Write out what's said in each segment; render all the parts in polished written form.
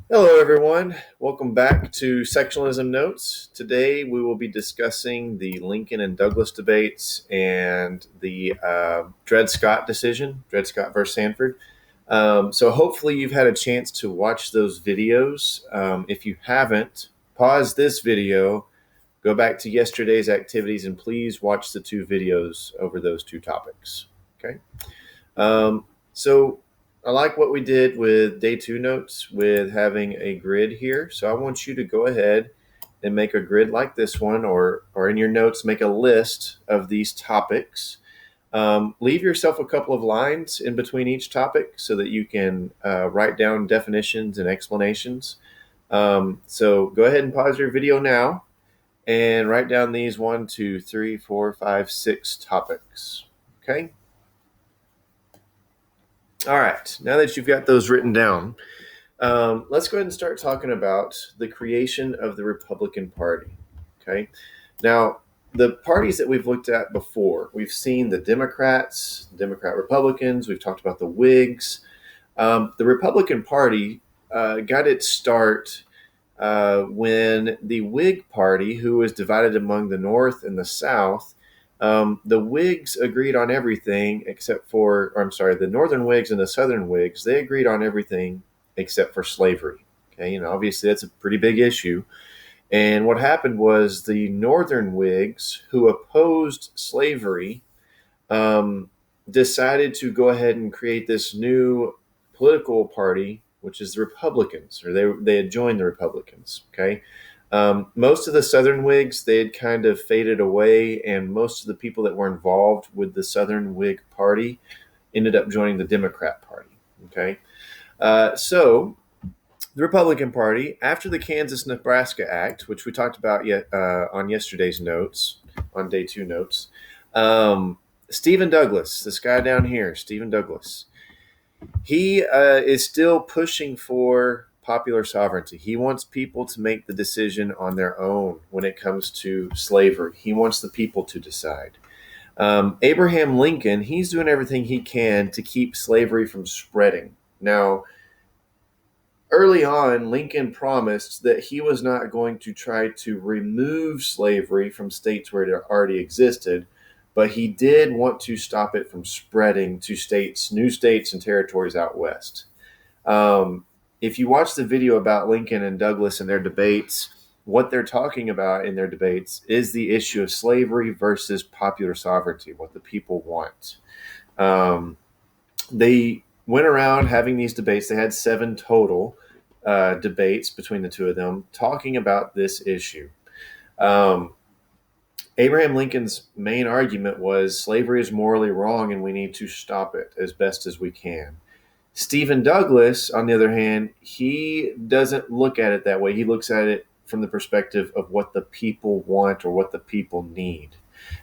Hello, everyone. Welcome back to Sectionalism Notes. Today we will be discussing the Lincoln and Douglas debates and the Dred Scott decision, Dred Scott versus Sanford. So hopefully you've had a chance to watch those videos. If you haven't, pause this video, go back to yesterday's activities, and please watch the two videos over those two topics. Okay. So I like what we did with day two notes with having a grid here. So I want you to go ahead and make a grid like this one, or in your notes, make a list of these topics. Leave yourself a couple of lines in between each topic so that you can write down definitions and explanations. So go ahead and pause your video now and write down these 1, 2, 3, 4, 5, 6 topics. Okay. All right, now that you've got those written down, let's go ahead and start talking about the creation of the Republican Party. Okay, now the parties that we've looked at before, we've seen the Democrats, Democrat Republicans, we've talked about the Whigs. The Republican Party got its start when the Whig Party, who was divided among the North and the South, the Whigs agreed on everything except for, or I'm sorry, the Northern Whigs and the Southern Whigs, they agreed on everything except for slavery. Okay, obviously that's a pretty big issue. And what happened was the Northern Whigs, who opposed slavery, decided to go ahead and create this new political party, which is the Republicans, or they had joined the Republicans. Okay, most of the Southern Whigs, they had kind of faded away, and most of the people that were involved with the Southern Whig Party ended up joining the Democrat Party. Okay, so the Republican Party, after the Kansas-Nebraska Act, which we talked about on yesterday's notes, on day two notes, Stephen Douglas, this guy down here, Stephen Douglas, he is still pushing for popular sovereignty. He wants people to make the decision on their own when it comes to slavery. He wants the people to decide. Abraham Lincoln, he's doing everything he can to keep slavery from spreading. Now, early on, Lincoln promised that he was not going to try to remove slavery from states where it already existed, but he did want to stop it from spreading to new states and territories out west. If you watch the video about Lincoln and Douglas and their debates, what they're talking about in their debates is the issue of slavery versus popular sovereignty, what the people want. They went around having these debates. They had 7 total debates between the two of them talking about this issue. Abraham Lincoln's main argument was slavery is morally wrong and we need to stop it as best as we can. Stephen Douglas, on the other hand, he doesn't look at it that way. He looks at it from the perspective of what the people want or what the people need.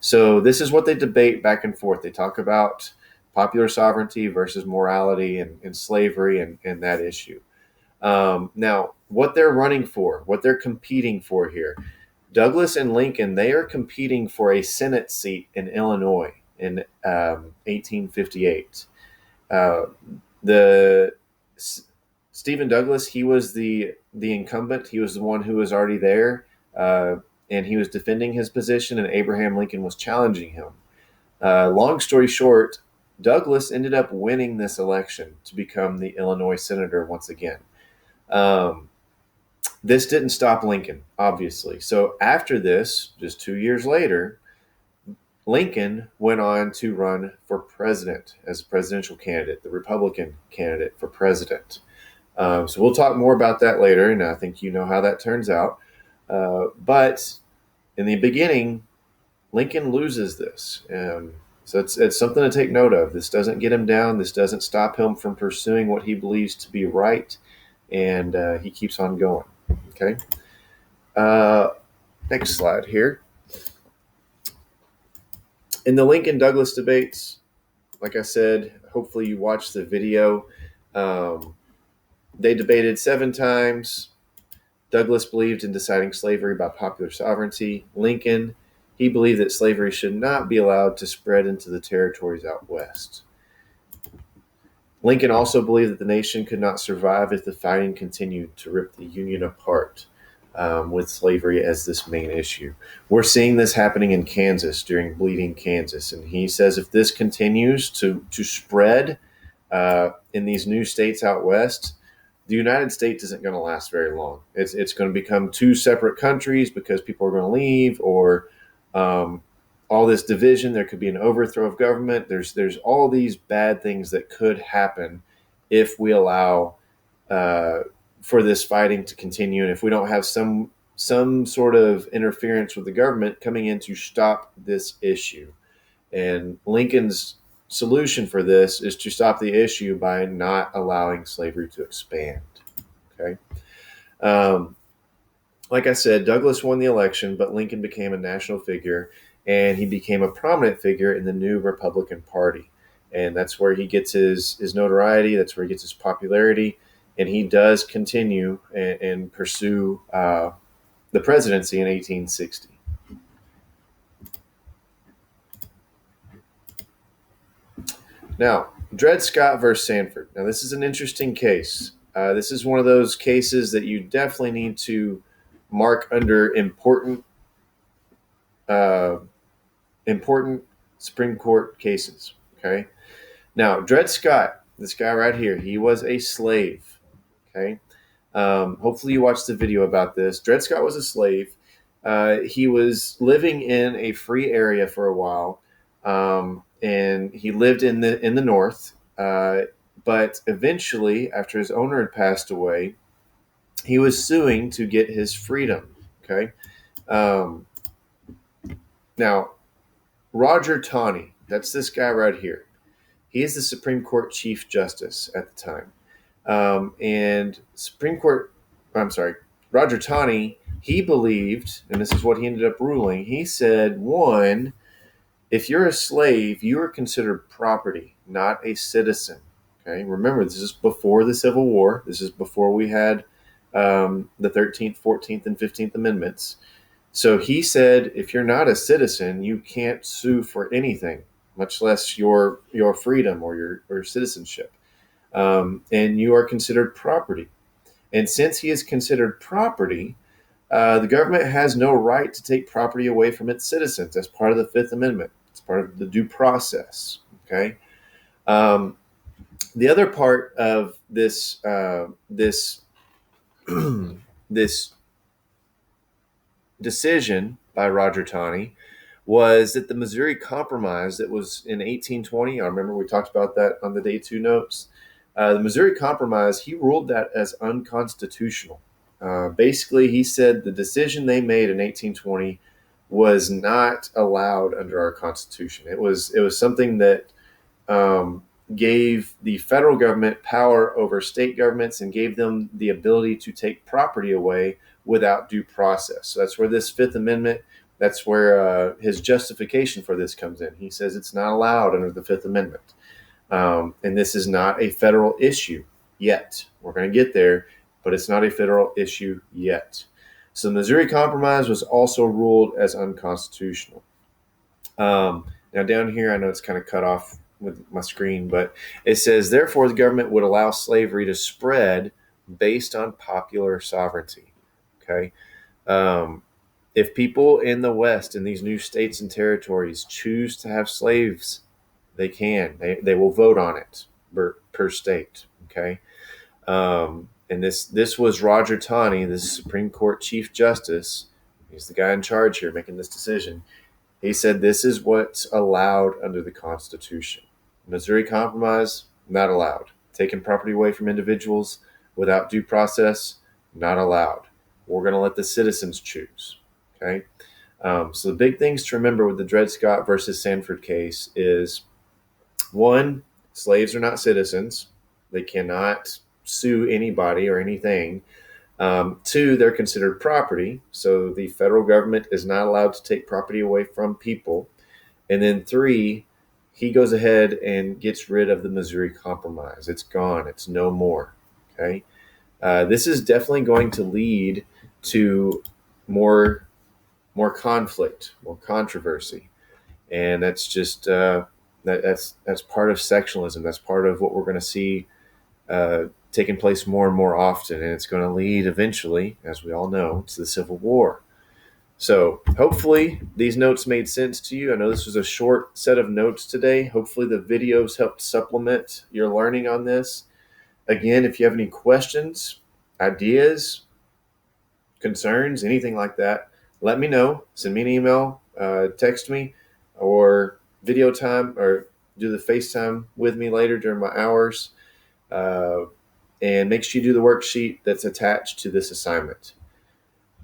So this is what they debate back and forth. They talk about popular sovereignty versus morality and slavery and that issue. Now, what they're running for, what they're competing for here, Douglas and Lincoln, they are competing for a Senate seat in Illinois in 1858. The Stephen Douglas, he was the incumbent. He was the one who was already there, and he was defending his position, and Abraham Lincoln was challenging him. Long story short, Douglas ended up winning this election to become the Illinois senator once again. This didn't stop Lincoln, obviously. So after this, just 2 years later, Lincoln went on to run for president as a presidential candidate, the Republican candidate for president. So we'll talk more about that later, and I think you know how that turns out. But in the beginning, Lincoln loses this. So it's something to take note of. This doesn't get him down. This doesn't stop him from pursuing what he believes to be right, and he keeps on going. Okay. Next slide here. In the Lincoln-Douglas debates, like I said, hopefully you watched the video. They debated 7 times. Douglas believed in deciding slavery by popular sovereignty. Lincoln, he believed that slavery should not be allowed to spread into the territories out west. Lincoln also believed that the nation could not survive if the fighting continued to rip the Union apart, with slavery as this main issue. We're seeing this happening in Kansas during Bleeding Kansas. And he says if this continues to spread in these new states out west, the United States isn't going to last very long. It's going to become two separate countries because people are going to leave, or um, all this division. There could be an overthrow of government. There's all these bad things that could happen if we allow uh, for this fighting to continue, and if we don't have some sort of interference with the government coming in to stop this issue. And Lincoln's solution for this is to stop the issue by not allowing slavery to expand. Okay. Um, like I said, Douglas won the election, but Lincoln became a national figure, and he became a prominent figure in the new Republican Party. And that's where he gets his notoriety. That's where he gets his popularity. And he does continue and pursue the presidency in 1860. Now, Dred Scott versus Sanford. Now, this is an interesting case. This is one of those cases that you definitely need to mark under uh, important Supreme Court cases. Okay. Now, Dred Scott, this guy right here, he was a slave. Okay. Hopefully, you watched the video about this. Dred Scott was a slave. He was living in a free area for a while, and he lived in the North. But eventually, after his owner had passed away, he was suing to get his freedom. Okay. Um, Now, Roger Taney, that's this guy right here. He is the Supreme Court Chief Justice at the time. And Supreme Court, I'm sorry, Roger Taney, he believed, and this is what he ended up ruling, he said, one, if you're a slave, you are considered property, not a citizen. Okay, remember, this is before the Civil War. This is before we had the 13th, 14th, and 15th Amendments. So he said, if you're not a citizen, you can't sue for anything, much less your freedom or your citizenship, and you are considered property. And since he is considered property, the government has no right to take property away from its citizens. That's part of the Fifth Amendment. It's part of the due process. Okay. Um, the other part of this this decision by Roger Taney was that the Missouri Compromise that was in 1820. I remember we talked about that on the day two notes. The Missouri Compromise, he ruled that as unconstitutional. Basically, he said the decision they made in 1820 was not allowed under our Constitution. It was something that um, gave the federal government power over state governments and gave them the ability to take property away without due process. So that's where this Fifth Amendment, that's where his justification for this comes in. He says it's not allowed under the Fifth Amendment. And this is not a federal issue yet. We're going to get there, but it's not a federal issue yet. So the Missouri Compromise was also ruled as unconstitutional. Now, down here, I know it's kind of cut off with my screen, but it says, therefore, the government would allow slavery to spread based on popular sovereignty. Okay. Um, if people in the West, in these new states and territories, choose to have slaves, they can. They will vote on it per state. Okay. And this was Roger Taney, the Supreme Court Chief Justice. He's the guy in charge here making this decision. He said this is what's allowed under the Constitution. Missouri Compromise, not allowed. Taking property away from individuals without due process, not allowed. We're going to let the citizens choose. Okay. So the big things to remember with the Dred Scott versus Sanford case is, one, slaves are not citizens. They cannot sue anybody or anything. Two, they're considered property. So the federal government is not allowed to take property away from people. And then three, he goes ahead and gets rid of the Missouri Compromise. It's gone. It's no more. Okay. This is definitely going to lead to more conflict, more controversy. And that's just That's part of sectionalism. That's part of what we're going to see taking place more and more often, and it's going to lead eventually, as we all know, to the Civil War. So hopefully these notes made sense to you. I know this was a short set of notes today. Hopefully the videos helped supplement your learning on this. Again, if you have any questions, ideas, concerns, anything like that, let me know. Send me an email, text me, or video time, or do the FaceTime with me later during my hours. Uh, and make sure you do the worksheet that's attached to this assignment.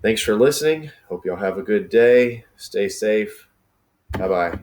Thanks for listening. Hope y'all have a good day. Stay safe. Bye bye.